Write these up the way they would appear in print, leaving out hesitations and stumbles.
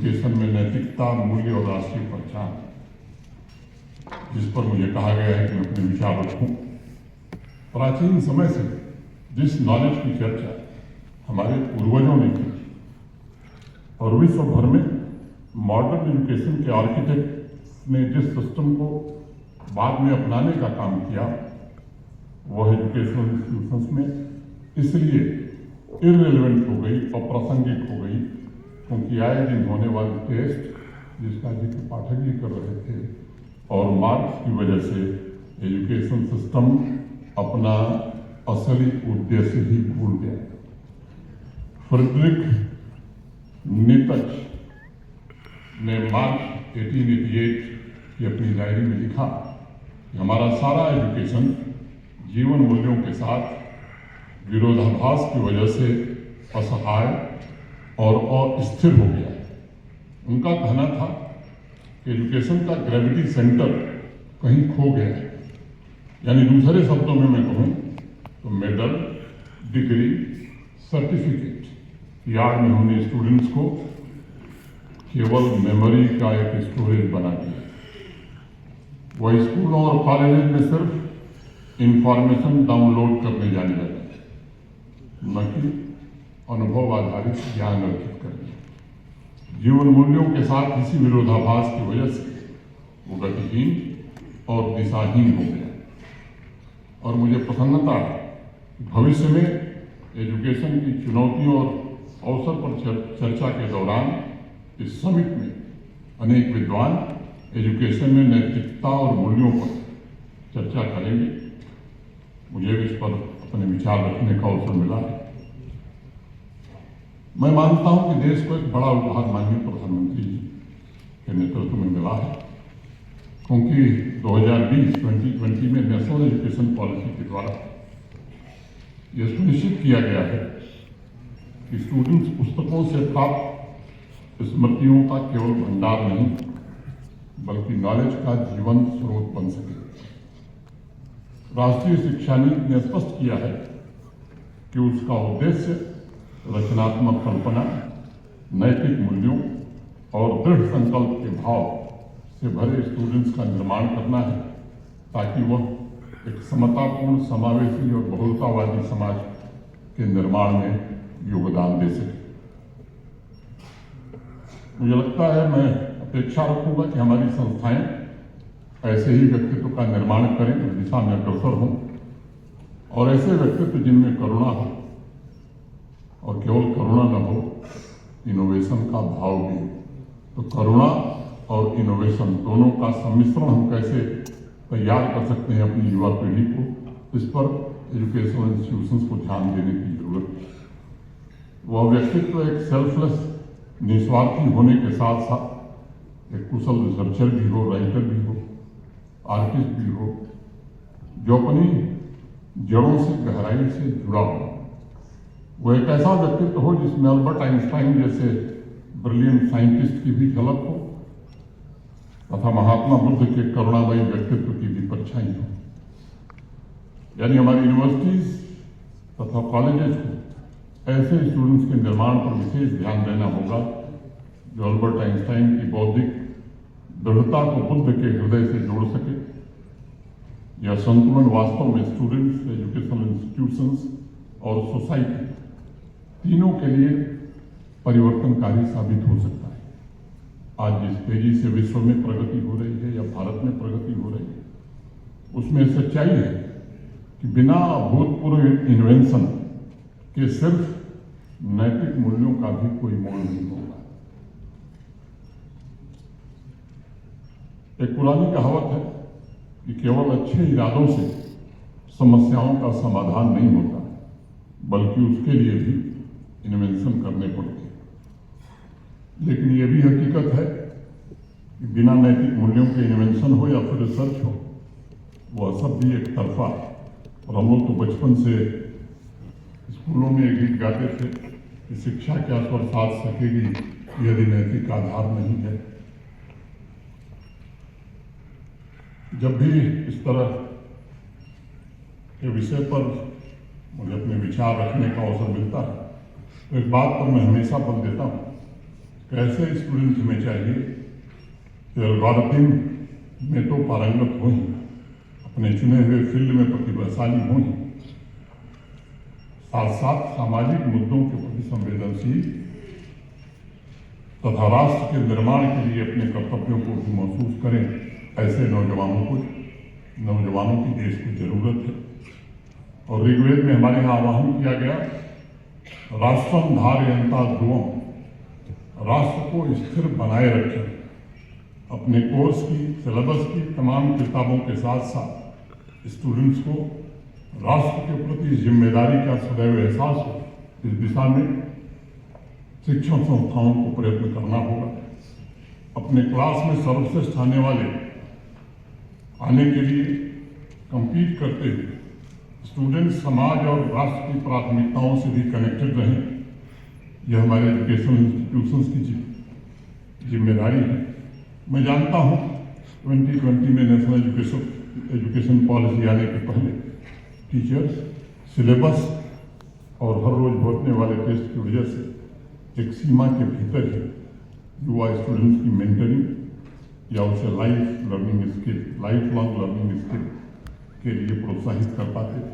Education में नैतिकता, मूल्य और राष्ट्रीय पहचान, जिस पर मुझे कहा गया है कि मैं अपने विचार रखूं। प्राचीन समय से जिस नॉलेज की चर्चा हमारे पूर्वजों ने की और विश्व भर में मॉडर्न एजुकेशन के आर्किटेक्ट ने जिस सिस्टम को बाद में अपनाने का काम किया, वह एजुकेशनल इंस्टीट्यूशंस में इसलिए इररिलेवेंट हो गई, अप्रासंगिक हो गई, क्योंकि आए दिन होने वाले टेस्ट, जिसका जिक्र पाठक जी कर रहे थे, और मार्क्स की वजह से एजुकेशन सिस्टम अपना असली उद्देश्य ही भूल गया। फ्रेडरिक नीत्शे ने मार्च 1888 की अपनी डायरी में लिखा कि हमारा सारा एजुकेशन जीवन मूल्यों के साथ विरोधाभास की वजह से असहाय और अस्थिर हो गया। उनका कहना था कि एजुकेशन का ग्रेविटी सेंटर कहीं खो गया है। यानी दूसरे शब्दों में मैं कहूँ तो मेडल, डिग्री, सर्टिफिकेट की आड़ में हमने स्टूडेंट्स को केवल मेमोरी का एक स्टोरेज बना दिया। वह स्कूलों और कॉलेज में सिर्फ इंफॉर्मेशन डाउनलोड करने जाने लगे, न कि अनुभव आधारित ज्ञान अर्जित करने। जीवन मूल्यों के साथ इसी विरोधाभास की वजह से वो गतिहीन और दिशाहीन हो गया। और मुझे प्रसन्नता है भविष्य में एजुकेशन की चुनौतियों और अवसर पर चर्चा के दौरान इस समिट में अनेक विद्वान एजुकेशन में नैतिकता और मूल्यों पर चर्चा करेंगे। मुझे भी इस पर अपने विचार रखने का अवसर मिला है। मैं मानता हूं कि देश को एक बड़ा उपहार माननीय प्रधानमंत्री जी के नेतृत्व में मिला है, क्योंकि 2020 में नेशनल एजुकेशन पॉलिसी के द्वारा यह सुनिश्चित किया गया है कि स्टूडेंट्स पुस्तकों से प्राप्त स्मृतियों का केवल भंडार नहीं, बल्कि नॉलेज का जीवन स्रोत बन सके। राष्ट्रीय शिक्षा नीति ने स्पष्ट किया है कि उसका उद्देश्य रचनात्मक कल्पना, नैतिक मूल्यों और दृढ़ संकल्प के भाव से भरे स्टूडेंट्स का निर्माण करना है, ताकि वह एक समतापूर्ण, समावेशी और बहुलतावादी समाज के निर्माण में योगदान दे सके। मुझे लगता है, मैं अपेक्षा रखूंगा कि हमारी संस्थाएं ऐसे ही व्यक्तित्व का निर्माण करें, इस दिशा में अग्रसर हों, और ऐसे व्यक्तित्व जिनमें करुणा हो, और केवल करुणा न हो, इनोवेशन का भाव भी हो। तो करुणा और इनोवेशन दोनों का सम्मिश्रण हम कैसे तैयार कर सकते हैं अपनी युवा पीढ़ी को, इस पर एजुकेशनल इंस्टीट्यूशंस को ध्यान देने की जरूरत है। वह व्यक्तित्व एक सेल्फलेस, निस्वार्थी होने के साथ साथ एक कुशल रिसर्चर भी हो, राइटर भी हो, आर्टिस्ट भी हो, जो अपनी जड़ों से गहराई से जुड़ा हो। वो एक ऐसा व्यक्तित्व हो जिसमें अल्बर्ट आइंस्टाइन जैसे ब्रिलियंट साइंटिस्ट की भी झलक हो, तथा महात्मा बुद्ध के करुणामयी व्यक्तित्व की भी परछाई हो। यानी हमारी यूनिवर्सिटीज तथा कॉलेजेस को ऐसे स्टूडेंट्स के निर्माण पर विशेष ध्यान देना होगा जो अल्बर्ट आइंस्टाइन की बौद्धिक दृढ़ता को बुद्ध के हृदय से जोड़ सके। यह संतुलन वास्तव में स्टूडेंट्स, एजुकेशनल इंस्टीट्यूशंस और सोसाइटी तीनों के लिए परिवर्तनकारी साबित हो सकता है। आज जिस तेजी से विश्व में प्रगति हो रही है या भारत में प्रगति हो रही है, उसमें सच्चाई है कि बिना अभूतपूर्व इन्वेंशन के सिर्फ नैतिक मूल्यों का भी कोई मोल नहीं होगा। एक पुरानी कहावत है कि केवल अच्छे इरादों से समस्याओं का समाधान नहीं होता, बल्कि उसके लिए भी इन्वेंशन करने पड़ते हैं। लेकिन यह भी हकीकत है कि बिना नैतिक मूल्यों के इन्वेंशन हो या फिर रिसर्च हो, वह सब भी एक तरफा। और हम लोग तो बचपन से स्कूलों में एक गीत गाते थे कि शिक्षा क्या स्वर साथ सकेगी यदि नैतिक आधार नहीं है। जब भी इस तरह के विषय पर मुझे अपने विचार रखने का अवसर मिलता है, तो एक बात पर मैं हमेशा बल देता हूँ कैसे स्टूडेंट्स में चाहिए कि एल्गोरिथम में तो पारंगत हो ही, अपने चुने हुए फील्ड में प्रतिभाशाली हो ही, साथ साथ सामाजिक मुद्दों के प्रति संवेदनशील तथा राष्ट्र के निर्माण के लिए अपने कर्तव्यों को भी महसूस करें। ऐसे नौजवानों की देश को जरूरत है। और ऋग्वेद में हमारे यहाँ आह्वान किया गया, राष्ट्रम धारयन्ता ध्रुवम, राष्ट्र को स्थिर बनाए रखें। अपने कोर्स की, सिलेबस की तमाम किताबों के साथ साथ स्टूडेंट्स को राष्ट्र के प्रति जिम्मेदारी का सदैव एहसास हो। इस दिशा में शिक्षण संस्थाओं को प्रयत्न करना होगा। अपने क्लास में सर्वश्रेष्ठ आने के लिए compete करते हुए स्टूडेंट समाज और राष्ट्र की प्राथमिकताओं से भी कनेक्टेड रहें। यह हमारे एजुकेशनल इंस्टीट्यूशंस की जिम्मेदारी है। मैं जानता हूँ 2020 में नेशनल एजुकेशन पॉलिसी आने के पहले टीचर्स सिलेबस और हर रोज होने वाले टेस्ट की वजह से एक सीमा के भीतर ही युवा स्टूडेंट्स की मेंटरिंग या उसे लाइफ लॉन्ग लर्निंग स्किल के लिए प्रोत्साहित कर पाते थे।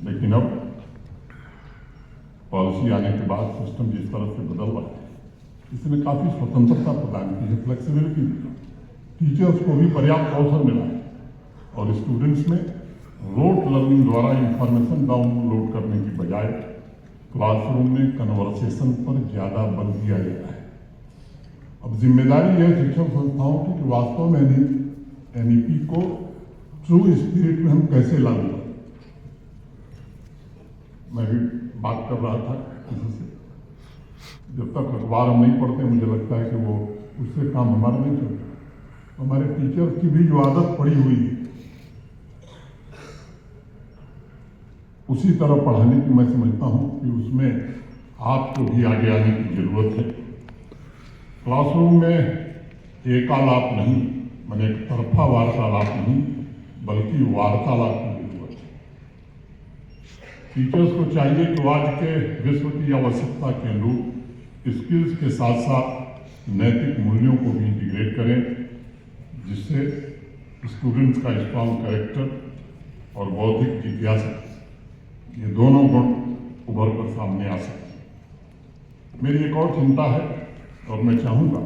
लेकिन अब पॉलिसी आने के बाद सिस्टम जिस तरह से बदल रहा है, इसने काफ़ी स्वतंत्रता प्रदान की है, फ्लेक्सिबिलिटी दी। टीचर्स को भी पर्याप्त अवसर मिला है और स्टूडेंट्स में रोट लर्निंग द्वारा इंफॉर्मेशन डाउनलोड करने की बजाय क्लासरूम में कन्वर्सेशन पर ज़्यादा बल दिया जाता है। अब जिम्मेदारी है शिक्षण संस्थाओं की कि वास्तव में एनईपी को ट्रू स्पिरिट में हम कैसे लागू करें। मैं भी बात कर रहा था किसी से, जब तक अखबार हम नहीं पढ़ते मुझे लगता है कि वो उससे काम हमारा नहीं चलता। हमारे टीचर्स की भी जो आदत पड़ी हुई है उसी तरह पढ़ाने की मैं समझता हूँ कि उसमें आपको भी आगे आने की जरूरत है। क्लासरूम में एकालाप नहीं, माने एक तरफा वार्तालाप नहीं, बल्कि वार्तालाप की जरूरत है। टीचर्स को चाहिए कि आज के विश्व की आवश्यकता के अनुरूप स्किल्स के साथ साथ नैतिक मूल्यों को भी इंटीग्रेट करें, जिससे स्टूडेंट्स का स्ट्रॉन्ग कैरेक्टर और बौद्धिक जिज्ञासा, ये दोनों गुण उभर कर सामने आ सकते। मेरी एक और चिंता है और मैं चाहूँगा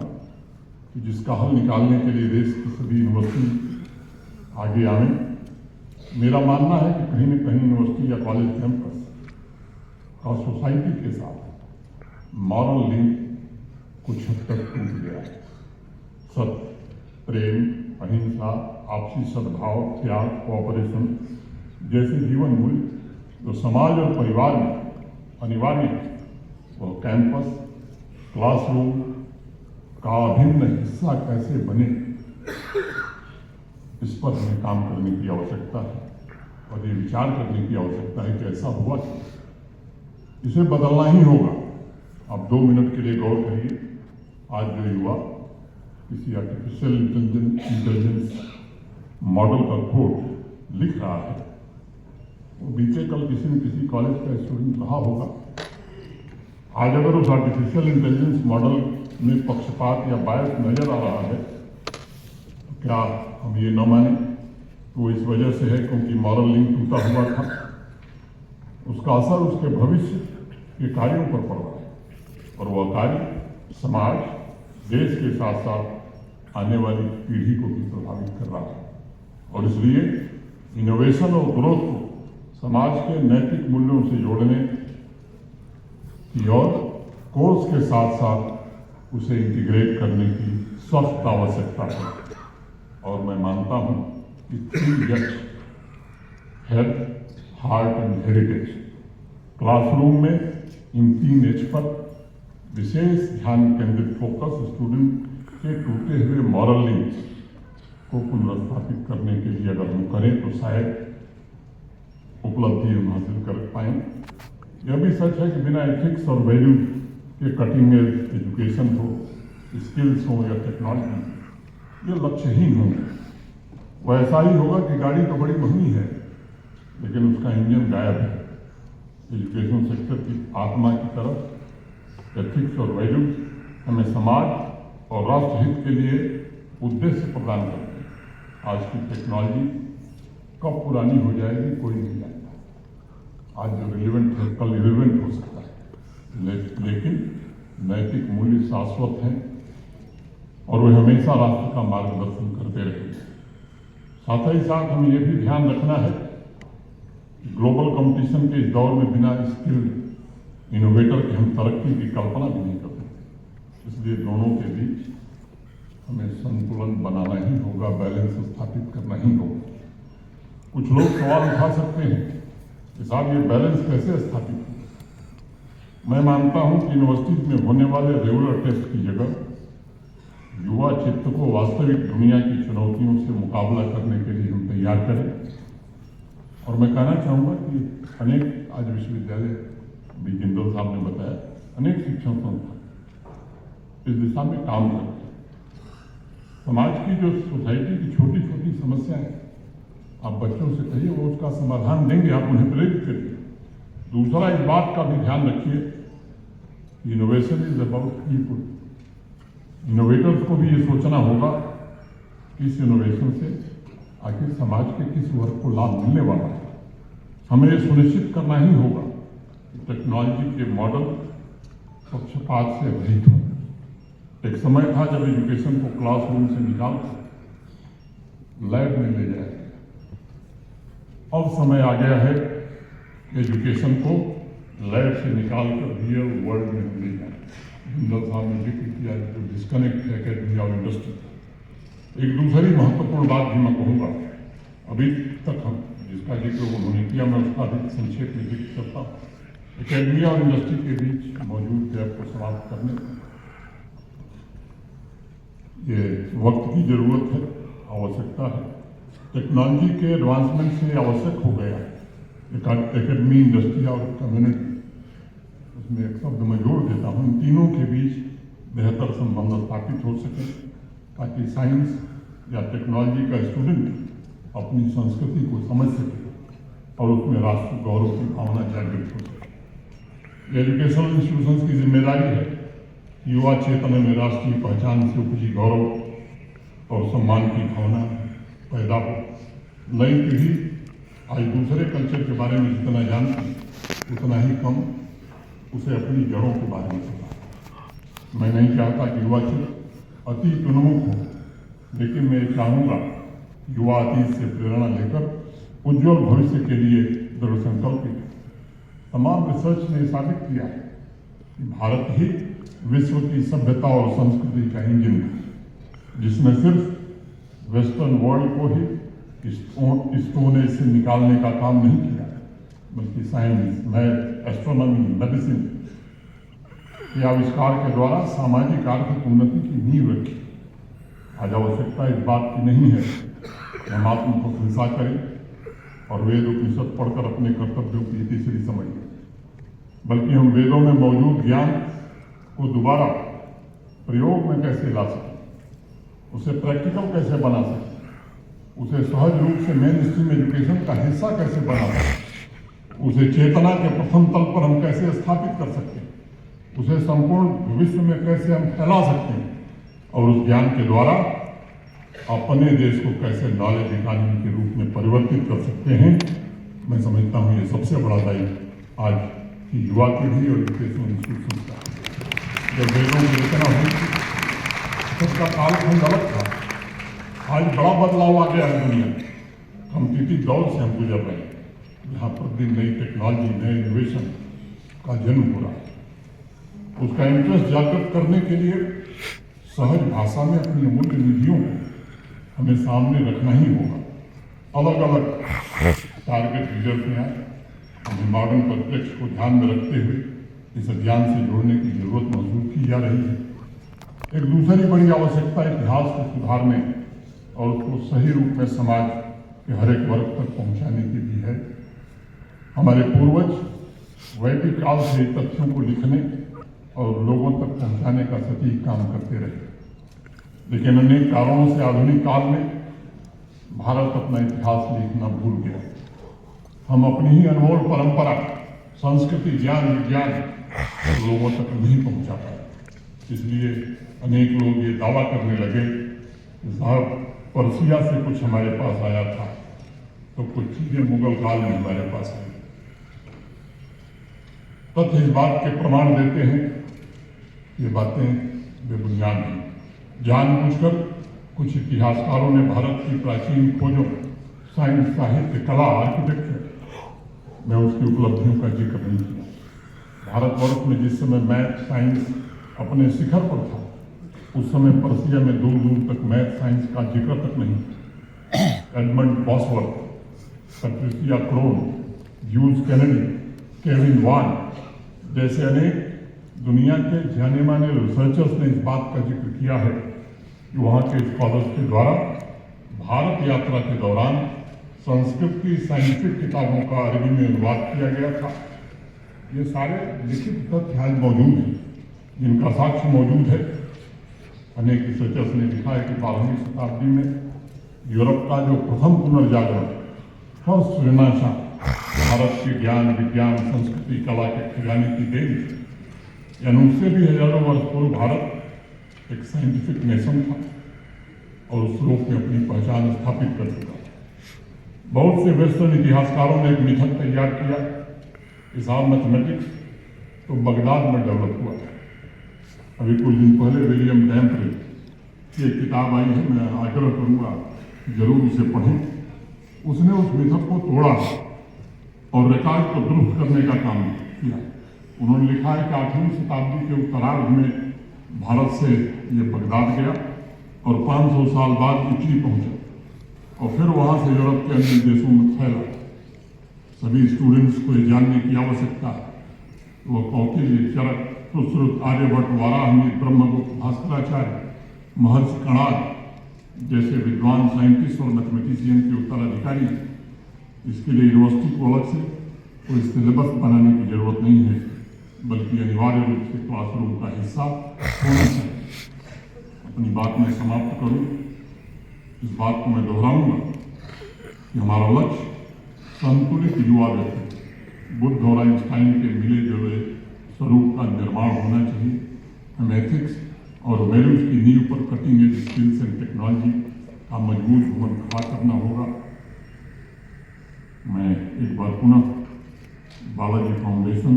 कि जिसका हल निकालने के लिए देश की सभी यूनिवर्सिटी आगे आए। मेरा मानना है कि कहीं न कहीं यूनिवर्सिटी या कॉलेज कैंपस और सोसाइटी के साथ मॉरल लिंक कुछ हद तक टूट गया है। सत्य, प्रेम, अहिंसा, आपसी सद्भाव, त्याग, कोऑपरेशन जैसे जीवन मूल्य जो समाज और परिवार में अनिवार्य है, वह कैंपस, क्लासरूम का अभिन्न हिस्सा कैसे बने, इस पर हमें काम करने की आवश्यकता है और ये विचार करने की आवश्यकता है कि ऐसा हुआ क्यों। इसे बदलना ही होगा। आप 2 मिनट के लिए गौर करिए, आज जो युवा किसी आर्टिफिशियल इंटेलिजेंस मॉडल का कोड लिख रहा है, वो बीते कल किसी न किसी कॉलेज का स्टूडेंट रहा होगा। आज अगर उस आर्टिफिशियल इंटेलिजेंस मॉडल में पक्षपात या बायस नजर आ रहा है, तो क्या हम ये न माने कि वो इस वजह से है क्योंकि मॉरल लिंक टूटा हुआ था। उसका असर उसके भविष्य के कार्यों पर पड़ रहा है और वह कार्य समाज, देश के साथ साथ आने वाली पीढ़ी को भी प्रभावित कर रहा है। और इसलिए इनोवेशन और ग्रोथ को समाज के नैतिक मूल्यों से जोड़ने की और कोर्स के साथ साथ उसे इंटीग्रेट करने की सख्त आवश्यकता है। और मैं मानता हूँ कि 3 health, heart and heritage classroom में इन 3 एच पर विशेष ध्यान केंद्रित फोकस स्टूडेंट के टूटे हुए मॉरल लिंक्स को पुनर्स्थापित करने के लिए अगर हम करें तो शायद उपलब्धि हम हासिल कर पाएँ। यह भी सच है कि बिना एथिक्स और वैल्यू के कटिंग एज एजुकेशन हो, स्किल्स हो या टेक्नोलॉजी, ये लक्ष्यहीन होंगे। वह ऐसा ही होगा कि गाड़ी तो बड़ी महंगी है लेकिन उसका इंजन गायब है। एजुकेशन सेक्टर की आत्मा की तरफ एथिक्स और वैल्यूज हमें समाज और राष्ट्र हित के लिए उद्देश्य प्रदान करते हैं। आज की टेक्नोलॉजी कब पुरानी हो जाएगी कोई नहीं जानता। आज जो रिलेवेंट है कल इरेलेवेंट हो सकता है, लेकिन नैतिक मूल्य शाश्वत हैं और वे हमेशा राष्ट्र का मार्गदर्शन करते रहेंगे। साथ ही साथ हमें यह भी ध्यान रखना है कि ग्लोबल कंपटीशन के इस दौर में बिना स्किल्ड इनोवेटर के हम तरक्की की कल्पना भी नहीं कर सकते। इसलिए दोनों के बीच हमें संतुलन बनाना ही होगा, बैलेंस स्थापित करना ही होगा। कुछ लोग सवाल उठा सकते हैं कि साहब ये बैलेंस कैसे स्थापित हो। मैं मानता हूं कि यूनिवर्सिटीज में होने वाले रेगुलर टेस्ट की जगह युवा चित्त को वास्तविक दुनिया की चुनौतियों से मुकाबला करने के लिए हम तैयार करें। और मैं कहना चाहूँगा कि अनेक आज विश्वविद्यालय भी जिंदल साहब ने बताया, अनेक शिक्षण संस्थान इस दिशा में काम करते हैं। समाज की जो सोसाइटी की छोटी छोटी समस्याएं आप बच्चों से कहिए, वो उसका समाधान देंगे, आप उन्हें प्रेरित करिए। दूसरा, इस बात का भी ध्यान रखिए, innovation is about people. Innovators को भी ये सोचना होगा कि इस इनोवेशन से आखिर समाज के किस वर्ग को लाभ मिलने वाला है। हमें ये सुनिश्चित करना ही होगा कि टेक्नोलॉजी के मॉडल पक्षपात से रहित हों। एक समय था जब एजुकेशन को क्लासरूम से निकालकर लैब में ले जाया गया। अब समय आ गया है कि एजुकेशन को लैब से निकालकर रियल वर्ल्ड में ले जाए। जिंदल साहब ने जिक्र किया जो डिस्कनेक्ट है एकेडमी और इंडस्ट्री। एक दूसरी महत्वपूर्ण बात भी मैं कहूँगा, अभी तक हम जिसका जिक्र उन्होंने किया, मैं उसका भी संक्षेप में जिक्र करता हूँ। एकेडमी और इंडस्ट्री के बीच मौजूद गैप को समाप्त करने ये वक्त की जरूरत है, आवश्यकता है। टेक्नोलॉजी के एडवांसमेंट से आवश्यक हो गया एकेडमी, इंडस्ट्री और कम्युनिटी। उसमें एक शब्द मैं जोड़ देता हूँ, इन तीनों के बीच बेहतर संबंध स्थापित हो सके ताकि साइंस या टेक्नोलॉजी का स्टूडेंट अपनी संस्कृति को समझ सके और उसमें राष्ट्र गौरव की भावना जागृत हो सके। एजुकेशनल इंस्टीट्यूशंस की जिम्मेदारी है कि युवा चेतना में राष्ट्रीय पहचान से उपजी गौरव और सम्मान की भावना पैदा हो। नई पीढ़ी आज दूसरे कल्चर के बारे में जितना जानती उतना ही कम उसे अपनी जड़ों के बारे में पता। मैं नहीं चाहता कि युवा चित्र अतीत उन्मुख हो, लेकिन मैं चाहूँगा युवा अतीत से प्रेरणा लेकर उज्जवल भविष्य के लिए दृढ़ संकल्पित है। तमाम रिसर्च ने साबित किया है कि भारत ही विश्व की सभ्यता और संस्कृति का इंजन है, जिसने सिर्फ वेस्टर्न वर्ल्ड को ही स्टोन एज से निकालने का काम नहीं किया, बल्कि साइंस, मैथ, एस्ट्रोनॉमी, मेडिसिन के आविष्कार के द्वारा सामाजिक आर्थिक उन्नति की नींव रखी। आज आवश्यकता इस बात की नहीं है कि हम आत्मप्रशंसा करें और वेद उपनिषद पढ़कर अपने कर्तव्यों की तीसरी समझें, बल्कि हम वेदों में मौजूद ज्ञान को दोबारा प्रयोग में कैसे ला सकें, उसे प्रैक्टिकल कैसे बना सकें, उसे सहज रूप से मेन स्ट्रीम एजुकेशन का हिस्सा कैसे बना सकें, उसे चेतना के प्रथम तल पर हम कैसे स्थापित कर सकते हैं, उसे संपूर्ण विश्व में कैसे हम फैला सकते हैं और उस ज्ञान के द्वारा अपने देश को कैसे नॉलेज इकॉनमी के रूप में परिवर्तित कर सकते हैं। मैं समझता हूँ ये सबसे बड़ा दायित्व आज की युवा पीढ़ी और एजुकेशनल इंस्टीट्यूशन का। जब वेदों की रचना हुई सबका कालखंड अलग था, आज बड़ा बदलाव आ गया है दुनिया। कॉम्पिटिटिव दौर से हम गुजर रहे हैं, जहाँ प्रतिदिन नई टेक्नोलॉजी, नए इनोवेशन का जन्म हो रहा है। उसका इंटरेस्ट जागृत करने के लिए सहज भाषा में अपनी अमूल्य निधियों को हमें सामने रखना ही होगा। अलग अलग टारगेट रीडर्स में आए, हमें मॉडर्न परिप्रेक्ष्य को ध्यान में रखते हुए इस अभियान से जोड़ने की जरूरत महसूस की जा रही है। एक दूसरी बड़ी आवश्यकता इतिहास को सुधारने और उसको सही रूप में समाज के हर एक वर्ग तक पहुंचाने की भी है। हमारे पूर्वज वैदिक काल से तथ्यों को लिखने और लोगों तक पहुंचाने का सटीक काम करते रहे, लेकिन अनेक कारणों से आधुनिक काल में भारत अपना इतिहास लिखना भूल गया। हम अपनी ही अनमोल परंपरा, संस्कृति, ज्ञान, विज्ञान लोगों तक नहीं पहुंचा पाए। इसलिए अनेक लोग ये दावा करने लगे कि साहब पर्सिया से कुछ हमारे पास आया था, तो कुछ चीजें मुगल काल में हमारे पास आई। तथ्य इस बात के प्रमाण देते हैं, ये बातें बेबुनियाद हैं। जानबूझकर कुछ इतिहासकारों ने भारत की प्राचीन खोजों, साइंस, साहित्य, कला, आर्किटेक्चर में उसकी उपलब्धियों का जिक्र नहीं किया। भारतवर्ष में जिस समय मैथ साइंस अपने शिखर पर था, उस समय पर्सिया में दूर दूर तक मैथ साइंस का जिक्र तक नहीं। Edmund Bosworth, Patricia Crone, Hughes Kennedy, Kevin van जैसे अनेक दुनिया के जाने माने रिसर्चर्स ने इस बात का जिक्र किया है कि वहाँ के स्कॉलर्स के द्वारा भारत यात्रा के दौरान संस्कृत की साइंटिफिक किताबों का अरबी में अनुवाद किया गया था। ये सारे लिखित तथ्य आज मौजूद हैं, जिनका साक्ष्य मौजूद है। अनेक रिसर्चर्स ने लिखा है कि 12वीं शताब्दी में यूरोप का जो प्रथम पुनर्जागरण, फर्स्ट रिनाशा, भारत के ज्ञान, विज्ञान, संस्कृति, कला के खजाने की देन थी। यानी उससे भी हजारों वर्ष पूर्व भारत एक साइंटिफिक नेशन था और उस रूप में अपनी पहचान स्थापित कर चुका था। बहुत से वेस्टर्न इतिहासकारों ने एक मिथक तैयार किया कि साहब मैथमेटिक्स तो बगदाद में डेवलप हुआ था। अभी कुछ दिन पहले विलियम डैम्परे की एक किताब आई है, मैं आग्रह करूँगा जरूर उसे पढ़ें। उसने उस मिथक को तोड़ा और रिकॉर्ड को दुरुस्त करने का काम किया। उन्होंने लिखा है कि 8वीं शताब्दी के उत्तरार्ध में भारत से ये बगदाद गया और 500 साल बाद इटली पहुंचा और फिर वहाँ से यूरोप के अन्य देशों में फैला। सभी स्टूडेंट्स को ये जानने की आवश्यकता है, वो कौटिल्य, चरक, सुश्रुत, आर्यभट्ट, वाराहमिहिर, ब्रह्मगुप्त, भास्कराचार्य, महर्षि कणाद जैसे विद्वान साइंटिस्ट और मैथमेटिशियन के उत्तराधिकारी। इसके लिए यूनिवर्सिटी को अलग से कोई सिलेबस बनाने की जरूरत नहीं है, बल्कि अनिवार्य रूप से क्लासरूम का हिस्सा होना चाहिए। अपनी बात में समाप्त करूं, इस बात को मैं दोहराऊंगा कि हमारा लक्ष्य संतुलित युवा व्यक्ति, बुद्ध और आइंस्टाइन के मिले जुले स्वरूप का निर्माण होना चाहिए। हम एथिक्स और वैल्यूज की नींव पर cutting edge skills and technology का मजबूत भवन खड़ा करना होगा। मैं एक बार पुनः बालाजी फाउंडेशन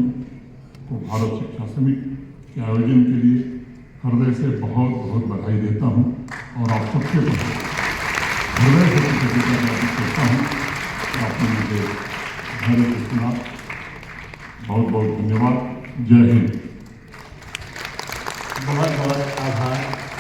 को भारत शिक्षा समिति के आयोजन के लिए हृदय से बहुत बहुत बधाई देता हूं और आप सबके प्रति हृदय से कृतज्ञता व्यक्त करता हूं कि आपने मुझे धैर्य से सुना। बहुत बहुत धन्यवाद। जय हिंद। बहुत बहुत आभार।